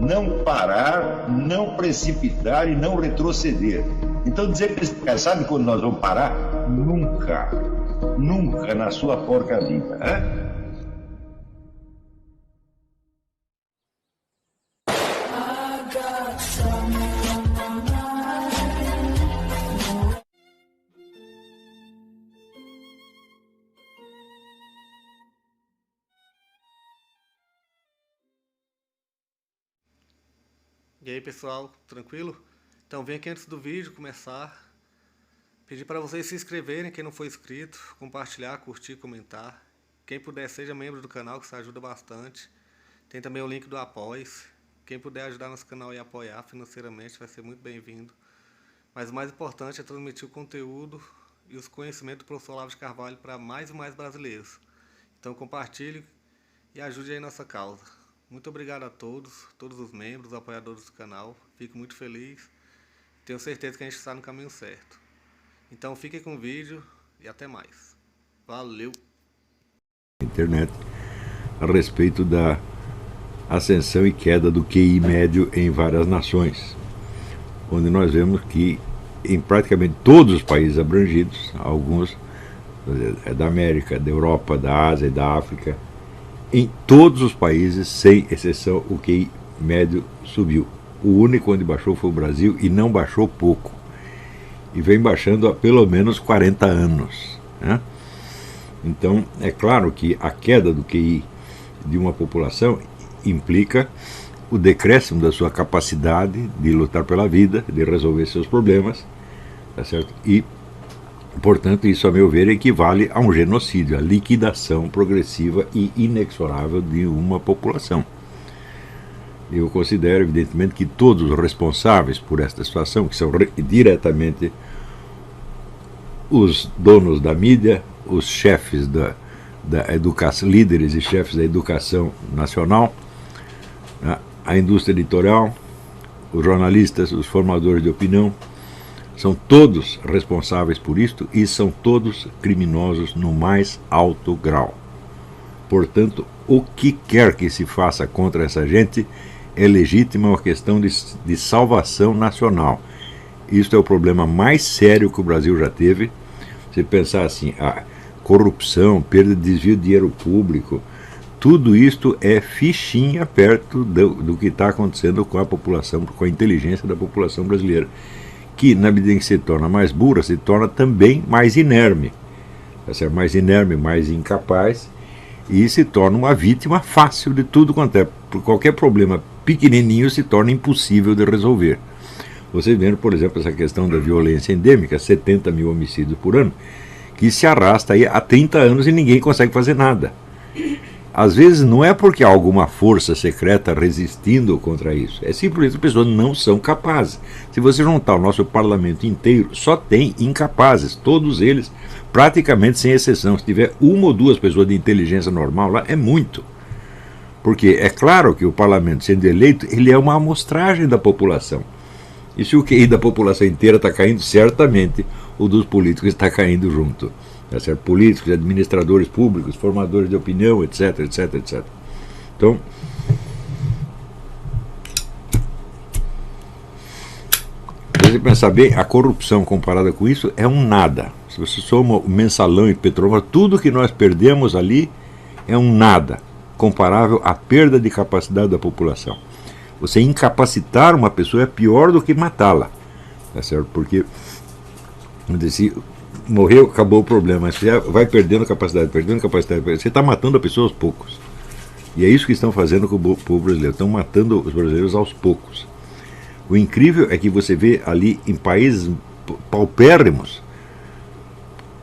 não parar, não precipitar e não retroceder. Então dizer para esse cara, sabe quando nós vamos parar? Nunca. Nunca na sua porca vida. Né? E aí pessoal, tranquilo? Então vem aqui antes do vídeo começar, pedir para vocês se inscreverem, quem não for inscrito, compartilhar, curtir, comentar. Quem puder seja membro do canal, que isso ajuda bastante. Tem também o link do Apoia-se. Quem puder ajudar nosso canal e apoiar financeiramente vai ser muito bem-vindo. Mas o mais importante é transmitir o conteúdo e os conhecimentos do professor Olavo de Carvalho para mais e mais brasileiros. Então compartilhe e ajude aí nossa causa. Muito obrigado a todos os membros, apoiadores do canal. Fico muito feliz. Tenho certeza que a gente está no caminho certo. Então fiquem com o vídeo e até mais. Valeu! Internet a respeito da ascensão e queda do QI médio em várias nações, onde nós vemos que em praticamente todos os países abrangidos, alguns da América, da Europa, da Ásia e da África, em todos os países, sem exceção, o QI médio subiu. O único onde baixou foi o Brasil, e não baixou pouco. E vem baixando há pelo menos 40 anos. Né? Então, é claro que a queda do QI de uma população implica o decréscimo da sua capacidade de lutar pela vida, de resolver seus problemas, tá certo? E, portanto, isso, a meu ver, equivale a um genocídio, a liquidação progressiva e inexorável de uma população. Eu considero, evidentemente, que todos os responsáveis por esta situação, que são diretamente os donos da mídia, os chefes da educação, líderes e chefes da educação nacional, a indústria editorial, os jornalistas, os formadores de opinião, são todos responsáveis por isto e são todos criminosos no mais alto grau. Portanto, o que quer que se faça contra essa gente é legítima, uma questão de salvação nacional. Isto é o problema mais sério que o Brasil já teve. Se pensar assim, a corrupção, perda de desvio de dinheiro público, tudo isto é fichinha perto do que está acontecendo com a população, com a inteligência da população brasileira, que, na medida em que se torna mais burra, se torna também mais inerme. Mais inerme, mais incapaz, e se torna uma vítima fácil de tudo quanto é. Por qualquer problema pequenininho se torna impossível de resolver. Vocês vendo, por exemplo, essa questão da violência endêmica, 70 mil homicídios por ano, que se arrasta aí há 30 anos e ninguém consegue fazer nada. Às vezes não é porque há alguma força secreta resistindo contra isso, é simplesmente que as pessoas não são capazes. Se você juntar o nosso parlamento inteiro, só tem incapazes, todos eles, praticamente sem exceção. Se tiver uma ou duas pessoas de inteligência normal lá, é muito. Porque é claro que o parlamento, sendo eleito, ele é uma amostragem da população. E se o QI da população inteira está caindo, certamente o dos políticos está caindo junto. Políticos, administradores públicos, formadores de opinião, etc, etc, etc. Então, se você pensar bem, a corrupção comparada com isso é um nada. Se você soma o mensalão e petróleo, tudo que nós perdemos ali é um nada, comparável à perda de capacidade da população. Você incapacitar uma pessoa é pior do que matá-la, tá certo? Porque se morreu, acabou o problema. Você vai perdendo capacidade, você está matando a pessoa aos poucos. E é isso que estão fazendo com o povo brasileiro. Estão matando os brasileiros aos poucos. O incrível é que você vê ali em países paupérrimos,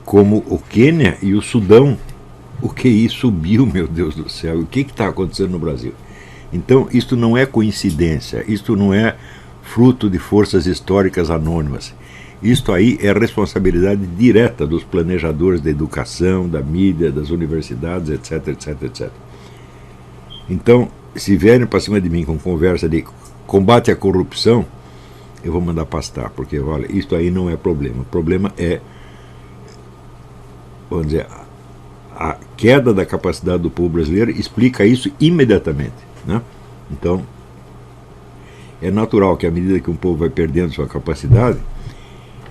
como o Quênia e o Sudão, o QI subiu, meu Deus do céu. O que está acontecendo no Brasil? Então, isto não é coincidência, isto não é fruto de forças históricas anônimas. Isto aí é responsabilidade direta dos planejadores da educação, da mídia, das universidades, etc, etc, etc. Então, se vierem para cima de mim com conversa de combate à corrupção, eu vou mandar pastar, porque, olha, isto aí não é problema. O problema é, vamos dizer, a queda da capacidade do povo brasileiro explica isso imediatamente, né? Então, é natural que, à medida que um povo vai perdendo sua capacidade,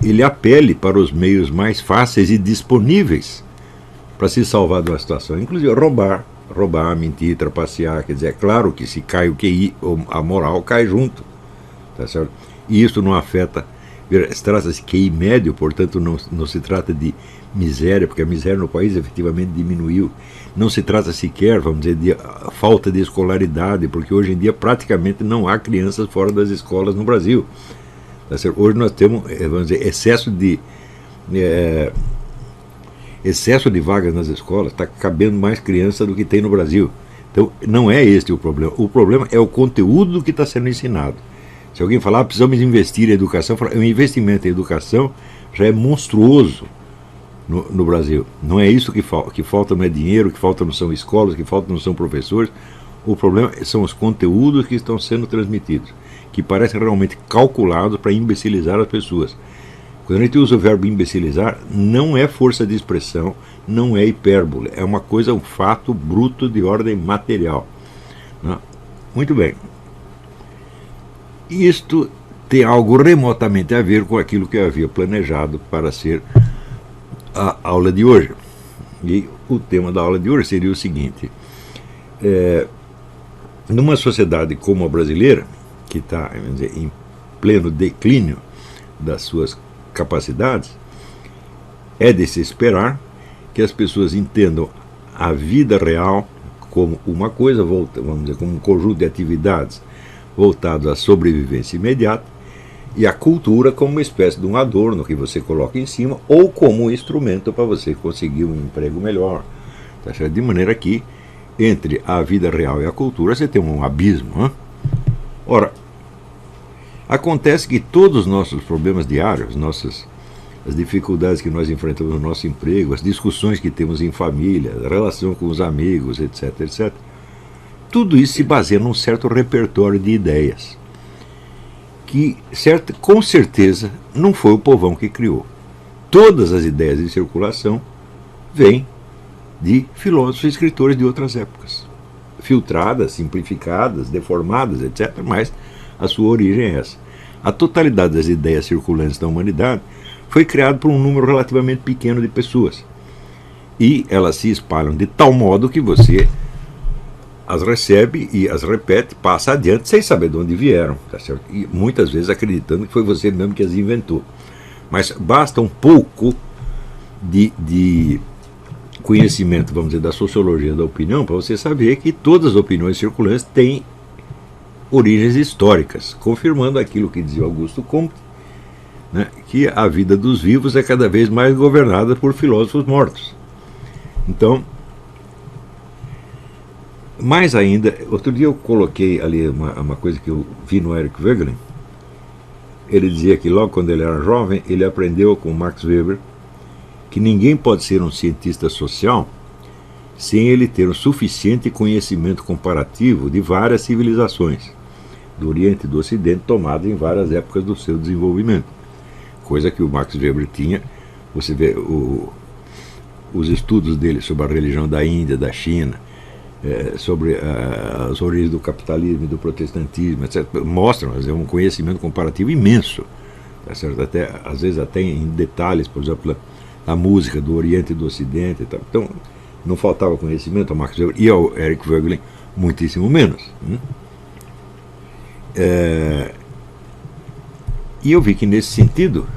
ele apele para os meios mais fáceis e disponíveis para se salvar de uma situação, inclusive roubar, mentir, trapacear. Quer dizer, é claro que se cai o QI, a moral cai junto, tá certo? E isso não afeta, trata-se de QI médio, portanto não se trata de miséria, porque a miséria no país efetivamente diminuiu. Não se trata sequer, vamos dizer, de falta de escolaridade, porque hoje em dia praticamente não há crianças fora das escolas no Brasil. Tá certo? Hoje nós temos, vamos dizer, excesso de vagas nas escolas, está cabendo mais criança do que tem no Brasil. Então não é este o problema é o conteúdo que está sendo ensinado. Se alguém falar, precisamos investir em educação, o investimento em educação já é monstruoso no Brasil. Não é isso que falta não é dinheiro, que falta não são escolas, que falta não são professores. O problema são os conteúdos que estão sendo transmitidos, que parecem realmente calculados para imbecilizar as pessoas. Quando a gente usa o verbo imbecilizar, não é força de expressão, não é hipérbole, é uma coisa, um fato bruto de ordem material. Muito bem. Isto tem algo remotamente a ver com aquilo que eu havia planejado para ser a aula de hoje. E o tema da aula de hoje seria o seguinte: numa sociedade como a brasileira, que está, vamos dizer, em pleno declínio das suas capacidades, é de se esperar que as pessoas entendam a vida real como uma coisa, vamos dizer, como um conjunto de atividades voltados à sobrevivência imediata, e a cultura como uma espécie de um adorno que você coloca em cima, ou como um instrumento para você conseguir um emprego melhor. Tá certo? De maneira que, entre a vida real e a cultura, você tem um abismo. Hein? Ora, acontece que todos os nossos problemas diários, as dificuldades que nós enfrentamos no nosso emprego, as discussões que temos em família, a relação com os amigos, etc., etc., tudo isso se baseia num certo repertório de ideias, que com certeza não foi o povão que criou. Todas as ideias em circulação vêm de filósofos e escritores de outras épocas, filtradas, simplificadas, deformadas, etc., mas a sua origem é essa. A totalidade das ideias circulantes da humanidade foi criada por um número relativamente pequeno de pessoas, e elas se espalham de tal modo que você as recebe e as repete, passa adiante sem saber de onde vieram, tá certo? E muitas vezes acreditando que foi você mesmo que as inventou. Mas basta um pouco de conhecimento, vamos dizer, da sociologia da opinião, para você saber que todas as opiniões circulantes têm origens históricas, confirmando aquilo que dizia Augusto Comte, né, que a vida dos vivos é cada vez mais governada por filósofos mortos. Então, mais ainda, outro dia eu coloquei ali uma coisa que eu vi no Eric Voegelin. Ele dizia que logo quando ele era jovem, ele aprendeu com Max Weber que ninguém pode ser um cientista social sem ele ter um suficiente conhecimento comparativo de várias civilizações, do Oriente e do Ocidente, tomadas em várias épocas do seu desenvolvimento. Coisa que o Max Weber tinha. Você vê os estudos dele sobre a religião da Índia, da China, sobre as origens do capitalismo e do protestantismo, etc., mostram um conhecimento comparativo imenso, tá certo? Às vezes até em detalhes, por exemplo, a música do Oriente e do Ocidente. E tal. Então, não faltava conhecimento ao Max Weber e ao Eric Voegelin, muitíssimo menos. E eu vi que, nesse sentido,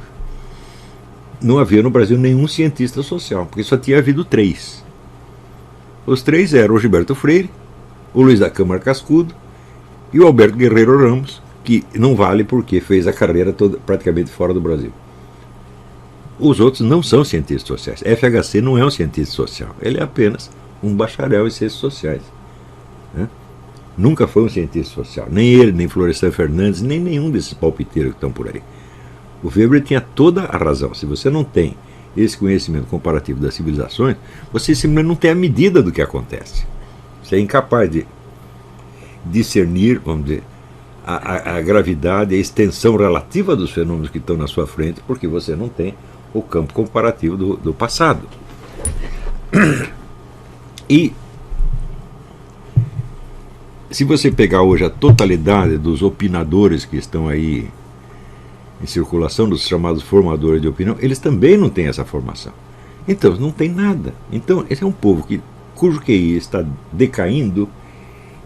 não havia no Brasil nenhum cientista social, porque só tinha havido 3. Os 3 eram o Gilberto Freire, o Luiz da Câmara Cascudo e o Alberto Guerreiro Ramos, que não vale porque fez a carreira toda praticamente fora do Brasil. Os outros não são cientistas sociais. FHC não é um cientista social, ele é apenas um bacharel em ciências sociais. Né? Nunca foi um cientista social, nem ele, nem Florestan Fernandes, nem nenhum desses palpiteiros que estão por aí. O Weber tinha toda a razão. Se você não tem esse conhecimento comparativo das civilizações, você simplesmente não tem a medida do que acontece. Você é incapaz de discernir, vamos dizer, a gravidade, a extensão relativa dos fenômenos que estão na sua frente, porque você não tem o campo comparativo do passado. se você pegar hoje a totalidade dos opinadores que estão aí em circulação, dos chamados formadores de opinião, eles também não têm essa formação. Então, não tem nada. Então, esse é um povo cujo QI está decaindo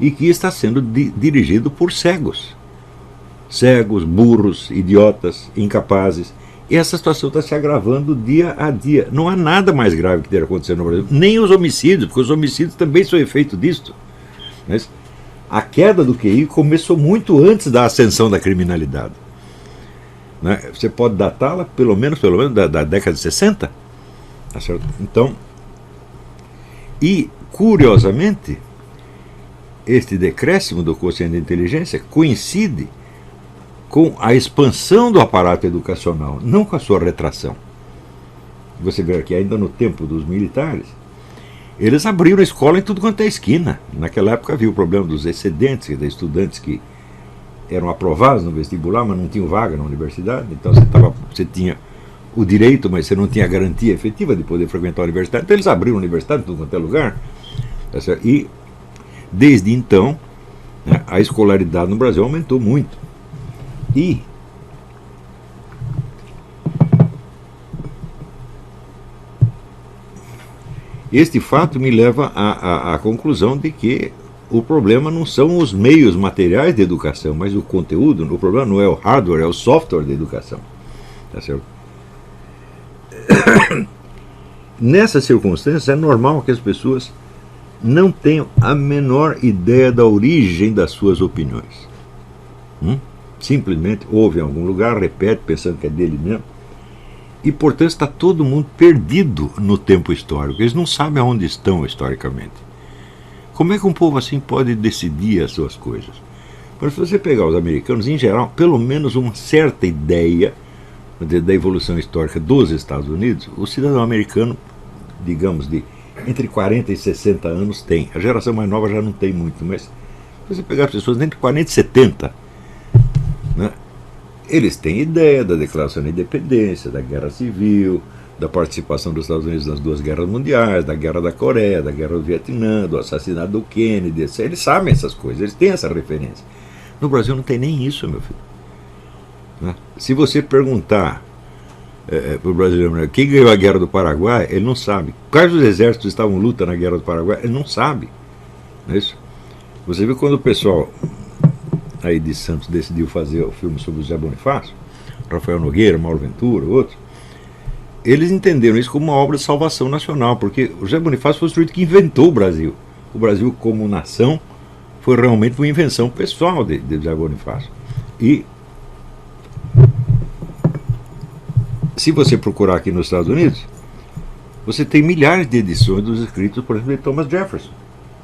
e que está sendo dirigido por cegos. Cegos, burros, idiotas, incapazes. E essa situação está se agravando dia a dia. Não há nada mais grave que esteja acontecendo no Brasil. Nem os homicídios, porque os homicídios também são efeito disso. Mas a queda do QI começou muito antes da ascensão da criminalidade. Né? Você pode datá-la pelo menos da década de 60. Tá certo? Então, e curiosamente, este decréscimo do quociente de inteligência coincide com a expansão do aparato educacional, não com a sua retração. Você vê aqui, ainda no tempo dos militares, eles abriram escola em tudo quanto é esquina. Naquela época havia o problema dos excedentes, de estudantes que eram aprovados no vestibular, mas não tinham vaga na universidade. Então você tinha o direito, mas você não tinha a garantia efetiva de poder frequentar a universidade. Então eles abriram a universidade em tudo quanto é lugar. E desde então, né, a escolaridade no Brasil aumentou muito. E este fato me leva à conclusão de que o problema não são os meios materiais de educação, mas o conteúdo. O problema não é o hardware, é o software de educação. Tá certo? Nessas circunstâncias, é normal que as pessoas não tenham a menor ideia da origem das suas opiniões. Simplesmente ouve em algum lugar, repete, pensando que é dele mesmo. E, portanto, está todo mundo perdido no tempo histórico. Eles não sabem aonde estão historicamente. Como é que um povo assim pode decidir as suas coisas? Mas se você pegar os americanos, em geral, pelo menos uma certa ideia da evolução histórica dos Estados Unidos, o cidadão americano, digamos, de entre 40 e 60 anos tem. A geração mais nova já não tem muito, mas se você pegar as pessoas entre 40 e 70, né, eles têm ideia da Declaração da Independência, da Guerra Civil, da participação dos Estados Unidos nas duas guerras mundiais, da Guerra da Coreia, da Guerra do Vietnã, do assassinato do Kennedy, etc. Eles sabem essas coisas, eles têm essa referência. No Brasil não tem nem isso, meu filho. Né? Se você perguntar para o brasileiro quem ganhou a Guerra do Paraguai, ele não sabe. Quais os exércitos estavam em luta na Guerra do Paraguai, ele não sabe. Não é isso? Você viu quando o pessoal aí de Santos decidiu fazer o filme sobre o José Bonifácio, Rafael Nogueira, Mauro Ventura, outros, eles entenderam isso como uma obra de salvação nacional, porque o José Bonifácio foi o sujeito que inventou o Brasil. O Brasil como nação foi realmente uma invenção pessoal de José Bonifácio. E se você procurar aqui nos Estados Unidos, você tem milhares de edições dos escritos, por exemplo, de Thomas Jefferson.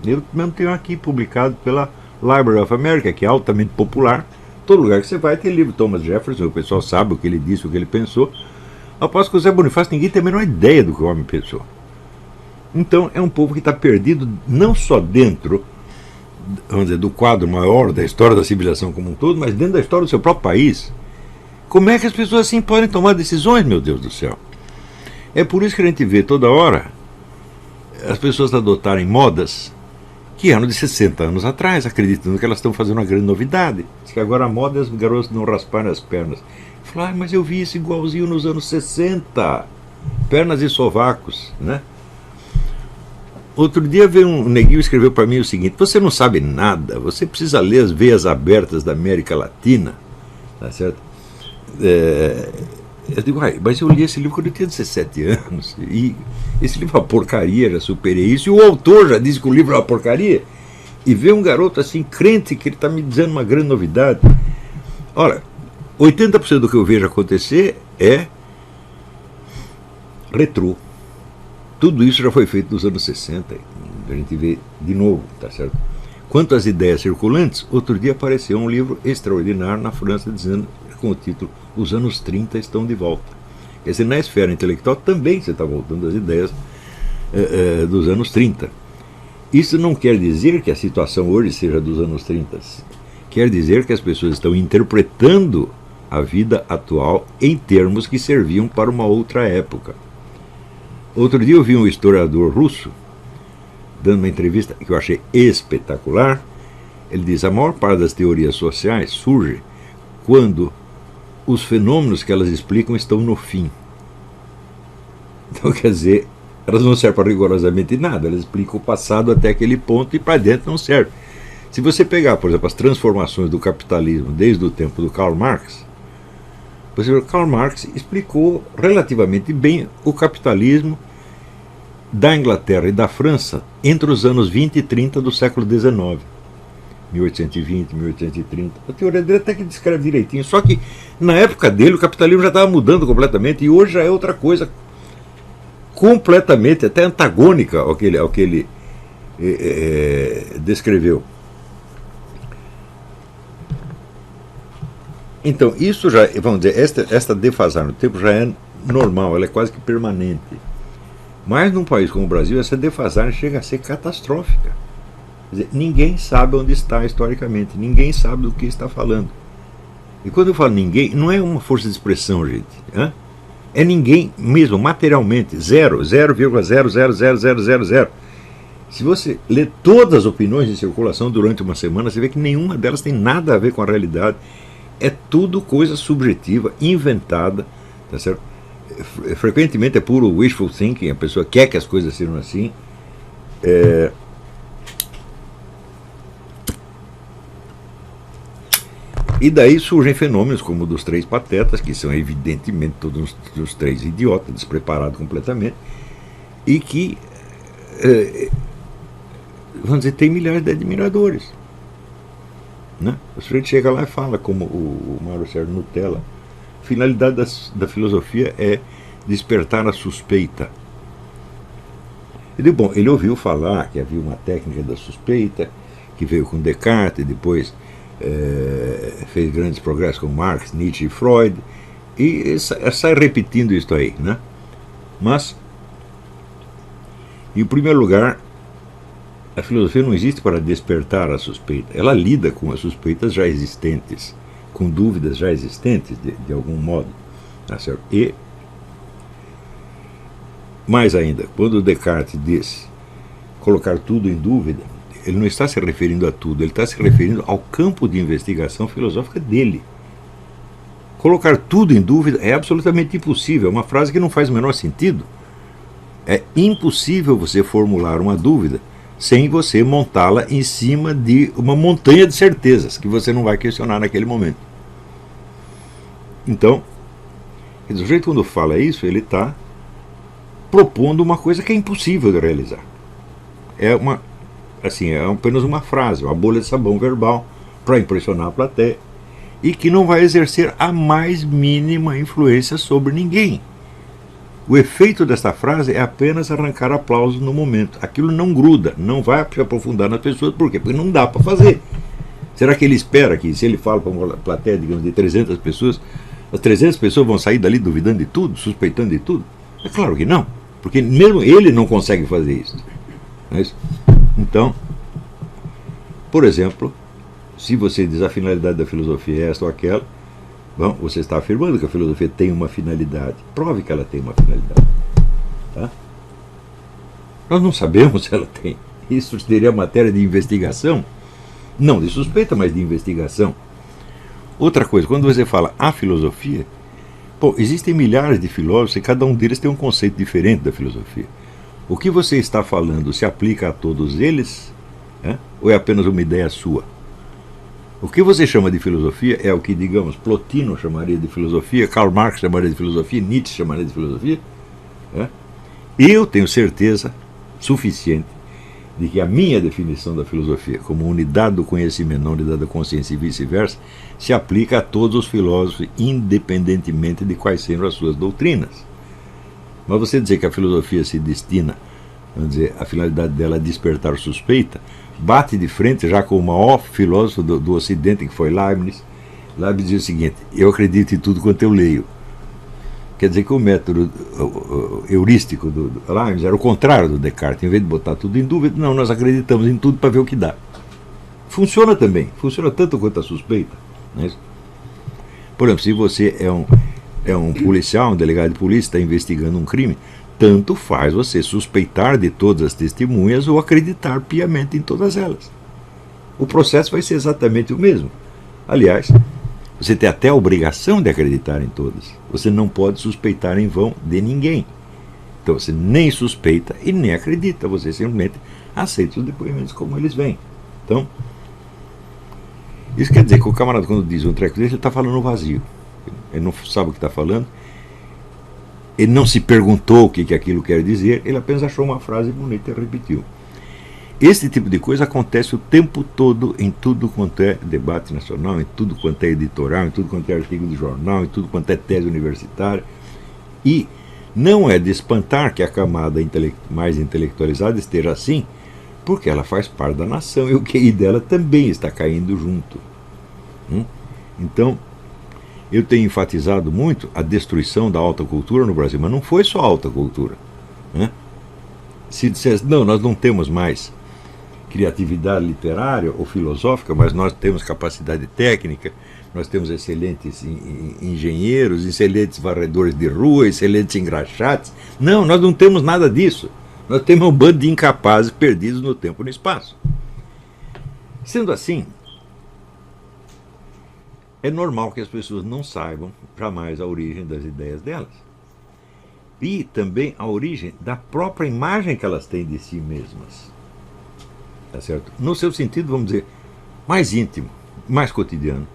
Eu mesmo tenho aqui publicado pela Library of America, que é altamente popular. Todo lugar que você vai tem livro de Thomas Jefferson, o pessoal sabe o que ele disse, o que ele pensou. Após que o Zé Bonifácio, ninguém tem a menor ideia do que o homem pensou. Então é um povo que está perdido não só dentro, vamos dizer, do quadro maior da história da civilização como um todo, mas dentro da história do seu próprio país. Como é que as pessoas assim podem tomar decisões, meu Deus do céu? É por isso que a gente vê toda hora as pessoas adotarem modas que eram de 60 anos atrás, acreditando que elas estão fazendo uma grande novidade. Diz que agora a moda é as garotas não rasparem as pernas. Falar, mas eu vi isso igualzinho nos anos 60. Pernas e sovacos, né? Outro dia veio um neguinho escreveu para mim o seguinte: você não sabe nada, você precisa ler as veias abertas da América Latina, tá certo? Eu digo, mas eu li esse livro quando eu tinha 17 anos, e esse livro é uma porcaria, já superei isso, e o autor já disse que o livro é uma porcaria, e vê um garoto assim, crente, que ele está me dizendo uma grande novidade. Ora, 80% do que eu vejo acontecer é retrô. Tudo isso já foi feito nos anos 60, a gente vê de novo, tá certo? Quanto às ideias circulantes, outro dia apareceu um livro extraordinário na França dizendo, com o título Os anos 30 estão de volta. Quer dizer, na esfera intelectual também você está voltando às ideias dos anos 30. Isso não quer dizer que a situação hoje seja dos anos 30. Quer dizer que as pessoas estão interpretando a vida atual em termos que serviam para uma outra época. Outro dia eu vi um historiador russo dando uma entrevista que eu achei espetacular, Ele diz: a maior parte das teorias sociais surge quando os fenômenos que elas explicam estão no fim. Então, quer dizer, elas não servem para rigorosamente nada, elas explicam o passado até aquele ponto e para dentro não serve. Se você pegar, por exemplo, as transformações do capitalismo desde o tempo do Karl Marx, você vê que Karl Marx explicou relativamente bem o capitalismo da Inglaterra e da França entre os anos 20 e 30 do século XIX. 1820, 1830. A teoria dele até que descreve direitinho. Só que na época dele o capitalismo já estava mudando completamente e hoje já é outra coisa completamente, até antagônica ao que ele descreveu. Então, isso já, vamos dizer, esta defasagem no tempo já é normal, ela é quase que permanente. Mas num país como o Brasil, essa defasagem chega a ser catastrófica. Quer dizer, ninguém sabe onde está historicamente, ninguém sabe do que está falando. E quando eu falo ninguém, não é uma força de expressão, gente. Hein? É ninguém mesmo, materialmente, 0,0000000. Se você lê todas as opiniões em circulação durante uma semana, você vê que nenhuma delas tem nada a ver com a realidade. É tudo coisa subjetiva, inventada, tá certo? Frequentemente é puro wishful thinking, a pessoa quer que as coisas sejam assim. E daí surgem fenômenos como o dos três patetas, que são evidentemente todos os três idiotas, despreparados completamente, e que, vamos dizer, tem milhares de admiradores. Né? O sujeito chega lá e fala, como o Mário Sérgio Nutella, a finalidade da filosofia é despertar a suspeita. Ele ouviu falar que havia uma técnica da suspeita, que veio com Descartes, e depois fez grandes progressos com Marx, Nietzsche e Freud, e sai repetindo isso aí. Né? Mas, em primeiro lugar, a filosofia não existe para despertar a suspeita. Ela lida com as suspeitas já existentes, com dúvidas já existentes, de algum modo. Tá certo? E, mais ainda, quando Descartes diz colocar tudo em dúvida, ele não está se referindo a tudo, ele está se referindo ao campo de investigação filosófica dele. Colocar tudo em dúvida é absolutamente impossível, é uma frase que não faz o menor sentido. É impossível você formular uma dúvida sem você montá-la em cima de uma montanha de certezas que você não vai questionar naquele momento. Então, o sujeito quando fala isso, ele está propondo uma coisa que é impossível de realizar. É apenas uma frase, uma bolha de sabão verbal para impressionar a plateia e que não vai exercer a mais mínima influência sobre ninguém. O efeito desta frase é apenas arrancar aplausos no momento. Aquilo não gruda, não vai se aprofundar nas pessoas. Por quê? Porque não dá para fazer. Será que ele espera que, se ele fala para uma plateia, digamos, de 300 pessoas, as 300 pessoas vão sair dali duvidando de tudo, suspeitando de tudo? É claro que não, porque mesmo ele não consegue fazer isso. Não é isso? Então, por exemplo, se você diz a finalidade da filosofia é esta ou aquela, bom, você está afirmando que a filosofia tem uma finalidade. Prove que ela tem uma finalidade. Tá? Nós não sabemos se ela tem. Isso seria matéria de investigação? Não de suspeita, mas de investigação. Outra coisa, quando você fala a filosofia, existem milhares de filósofos e cada um deles tem um conceito diferente da filosofia. O que você está falando se aplica a todos eles? Ou é apenas uma ideia sua? O que você chama de filosofia é o que, digamos, Plotino chamaria de filosofia, Karl Marx chamaria de filosofia, Nietzsche chamaria de filosofia. Eu tenho certeza suficiente de que a minha definição da filosofia como unidade do conhecimento, não unidade da consciência e vice-versa, se aplica a todos os filósofos, independentemente de quais sejam as suas doutrinas. Mas você dizer que a filosofia se destina, vamos dizer, a finalidade dela é despertar suspeita, bate de frente já com o maior filósofo do Ocidente, que foi Leibniz. Leibniz dizia o seguinte: eu acredito em tudo quanto eu leio. Quer dizer que o método heurístico do Leibniz era o contrário do Descartes. Em vez de botar tudo em dúvida, não, nós acreditamos em tudo para ver o que dá. Funciona também, funciona tanto quanto a suspeita. Não é isso? Por exemplo, se você é um policial, um delegado de polícia, está investigando um crime, tanto faz você suspeitar de todas as testemunhas ou acreditar piamente em todas elas. o processo vai ser exatamente o mesmo. Aliás, você tem até a obrigação de acreditar em todas. Você não pode suspeitar em vão de ninguém. Então você nem suspeita e nem acredita, você simplesmente aceita os depoimentos como eles vêm. Então, isso quer dizer que o camarada, quando diz um treco desse, ele está falando vazio. Ele não sabe o que está falando, ele não se perguntou o que aquilo quer dizer, ele apenas achou uma frase bonita e repetiu. Esse tipo de coisa acontece o tempo todo em tudo quanto é debate nacional, em tudo quanto é editorial, em tudo quanto é artigo de jornal, em tudo quanto é tese universitária. E não é de espantar que a camada mais intelectualizada esteja assim, porque ela faz parte da nação e o QI dela também está caindo junto. Então, eu tenho enfatizado muito a destruição da alta cultura no Brasil, mas não foi só a alta cultura. Se dissesse, não, nós não temos mais criatividade literária ou filosófica, mas nós temos capacidade técnica, nós temos excelentes engenheiros, excelentes varredores de rua, excelentes engraxates. Não, nós não temos nada disso. Nós temos um bando de incapazes perdidos no tempo e no espaço. Sendo assim, é normal que as pessoas não saibam jamais a origem das ideias delas. E também a origem da própria imagem que elas têm de si mesmas. Tá certo? No seu sentido, vamos dizer, mais íntimo, mais cotidiano.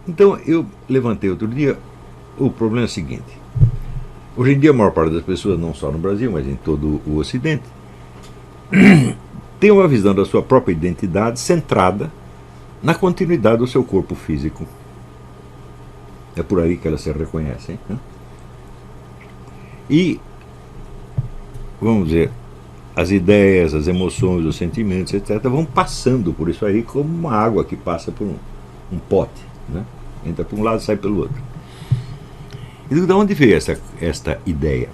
Então, eu levantei outro dia, o problema é o seguinte. Hoje em dia, a maior parte das pessoas, não só no Brasil, mas em todo o Ocidente, tem uma visão da sua própria identidade centrada na continuidade do seu corpo físico. É por aí que elas se reconhecem. E, vamos dizer, as ideias, as emoções, os sentimentos, etc., vão passando por isso aí como uma água que passa por um pote. Entra por um lado e sai pelo outro. E de onde veio esta ideia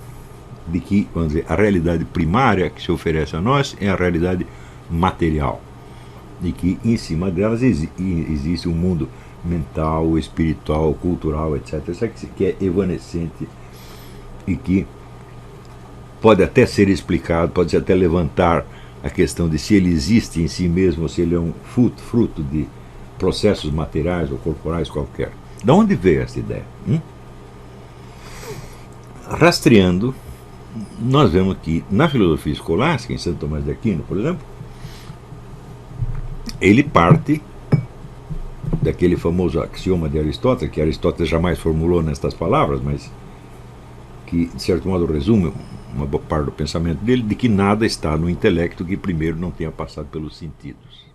de que, vamos dizer, a realidade primária que se oferece a nós é a realidade material? E que em cima delas existe um mundo mental, espiritual, cultural, etc., que é evanescente e que pode até ser explicado, pode até levantar a questão de se ele existe em si mesmo ou se ele é um fruto de processos materiais ou corporais qualquer. De onde veio essa ideia? Rastreando, nós vemos que na filosofia escolástica, em Santo Tomás de Aquino, por exemplo, ele parte daquele famoso axioma de Aristóteles, que Aristóteles jamais formulou nestas palavras, mas que, de certo modo, resume uma boa parte do pensamento dele, de que nada está no intelecto que primeiro não tenha passado pelos sentidos.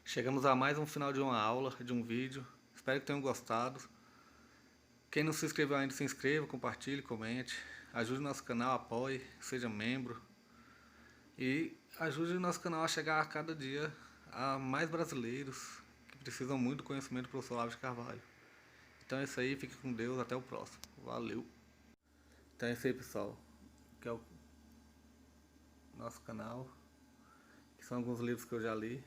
Chegamos a mais um final de uma aula, de um vídeo. Espero que tenham gostado. Quem não se inscreveu ainda, se inscreva, compartilhe, comente. Ajude nosso canal, apoie, seja membro. E ajude o nosso canal a chegar a cada dia a mais brasileiros que precisam muito do conhecimento do professor Olavo de Carvalho. Então é isso aí, fique com Deus, até o próximo. Valeu! Então é isso aí, pessoal. Que é o nosso canal. Que são alguns livros que eu já li.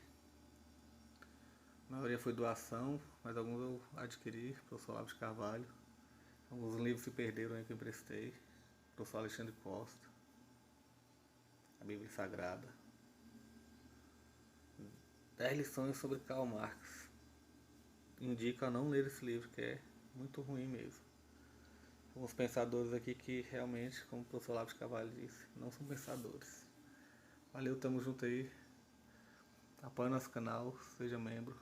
A maioria foi doação, mas alguns eu adquiri, professor Olavo de Carvalho. Alguns livros se perderam aí que eu emprestei. Professor Alexandre Costa. A Bíblia Sagrada. 10 lições sobre Karl Marx. Indico a não ler esse livro, que é muito ruim mesmo. Alguns pensadores aqui que realmente, como o professor Olavo de Carvalho disse, não são pensadores. Valeu, tamo junto aí. Apoie nosso canal, seja membro.